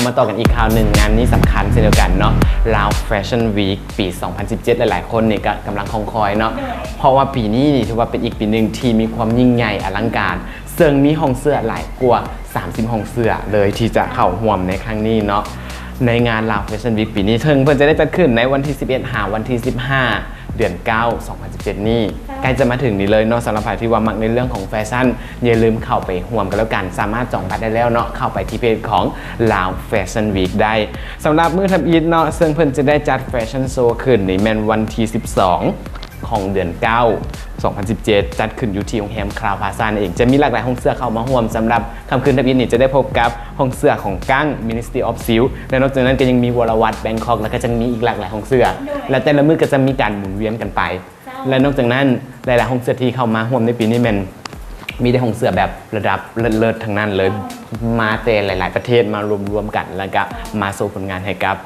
มาต่อกันอีกข่าวหนึ่งงานนี้สำคัญเช่นเดียวกันเนาะ Lao Fashion Week ปี 2017 หลายๆคนเนี่ยก็กำลังคอยคอยเนาะเพราะว่าปีนี้นี่ถือว่าเป็นอีกปีหนึ่งที่มีความยิ่งใหญ่อลังการซึ่งมีห้องเสื้อหลายกว่า30ห้องเสื้อเลยที่จะเข้าร่วมในครั้งนี้เนาะในงาน Lao Fashion Week ปีนี้เพิ่นจะได้จัดขึ้นในวันที่ 11 หาวันที่ 15 เดือน 9 2017 นี้ใกล้จะมาถึงนี้เลยเนาะสำหรับใครที่ว่ามักในเรื่องของแฟชั่นอย่าลืมเข้าไปร่วมกันแล้วกันสามารถจองบัตรได้แล้วเนาะเข้าไปที่เพจของ Lao Fashion Week ได้สำหรับมื้อทำอิฐเนาะซึ่งเพิ่นจะได้จัดแฟชั่นโชว์ขึ้นในแม่นวันที่ 12 ของเดือน 9 2017 จัดขึ้นอยู่ที่โรงแรมคราวพาซาเองจะมีหลากหลายห้องเสื้อเข้ามาร่วมสำหรับค่ำคืนทำอิฐนี่จะได้พบกับห้องเสื้อของกั้ง Ministry of Silk และนอกจากนั้นก็ยังมีวรวัตแบงคอกแล้วก็จะมีอีกหลากหลายห้องเสื้อและแต่ละมื้อก็จะมีการหมุนเวียนกันไปและนอกจากนั้นหลายๆห้องเสื้อที่เข้ามาร่วมในปีนี้มันมีได้ห้องเสื้อแบบระดับเลิศๆทั้งนั้นเลยมาแต่หลายๆประเทศมารวมๆกันแล้วก็มาโชว์ผลงานให้กับ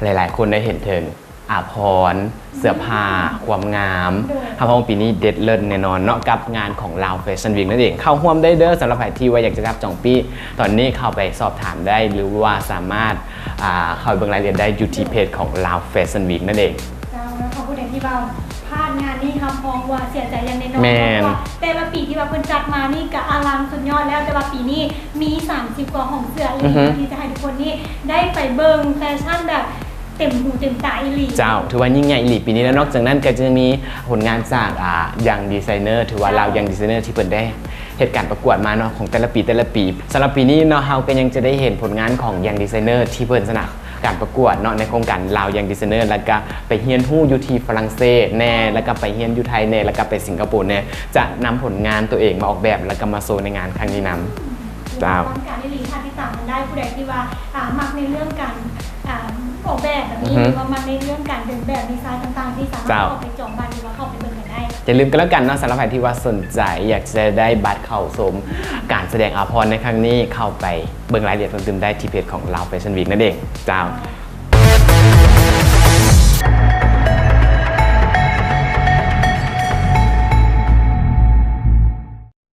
หลายๆคนได้เห็นถึงอาภรณ์เสื้อผ้าความงามเพราะว่าปีนี้เด็ดเลิศแน่นอนเนาะกับงานของ Lao Fashion Week นั่นเองเข้าร่วมได้เด้อสำหรับใครที่ว่าอยากจะรับจองปีตอนนี้เข้าไปสอบถามได้หรือว่าสามารถเข้าไปเบิ่งรายละเอียดได้อยู่ที่เพจของ Lao Fashion Week นั่นเองเจ้าแล้วขอพูดอย่างที่เราพลาดงานนี้ครับพองว่าเสียใจอย่างแน่นอนเพราะว่าแต่ละปีที่ว่าเพิ่นจัดมานี่ก็อลังสุดยอดแล้วแต่ว่าปีนี้มี30กว่าห้องเสื้ออีกที่จะให้ทุกคนนี่ได้ไปเบิ่งแฟชั่นแบบเต็มหูเต็มตาอีหลีเจ้าถือว่ายิ่งใหญ่อีหลีปีนี้แล้วนอกจากนั้นก็จะมีผลงานจากยังดีไซเนอร์ถือว่าเรายังดีไซเนอร์ที่เปิดได้เหตุการณ์ประกวดมาเนาะของแต่ละปีสำหรับปีนี้เนาะเฮาก็ยังจะได้เห็นผลงานของยังดีไซเนอร์ที่เปิดสนับการประกวดเนาะในโครงการลาวยังดีไซเนอร์แล้วก็ไปเฮียนฮู้อยู่ที่ฝรั่งเศสแน่แล้วก็ไปเฮียนอยู่ไทยแน่แล้วก็ไปสิงคโปร์แน่จะนำผลงานตัวเองมาออกแบบแล้วก็มาโชว์ในงานครั้งนี้นำเจ้าการที่ลีค่ะที่ตามมันได้ผู้ใดที่ว่ามักในเรื่องการออกแบบแบบนี้หรือว่ามันในเรื่องการเดินแบบดีไซน์ต่างๆที่สามารถเข้าไปจองบัตรหรือว่าเข้าไปเบิ่งกันได้อย่าลืมกันแล้วกันนะสำหรับใครที่ว่าสนใจอยากจะได้บัตรเข้าชมการแสดงอาภรณ์ในครั้งนี้เข้าไปเบิ่งรายละเอียดเพิ่มเติมได้ที่เพจของ Lao Fashion Week นั่นเองเจ้า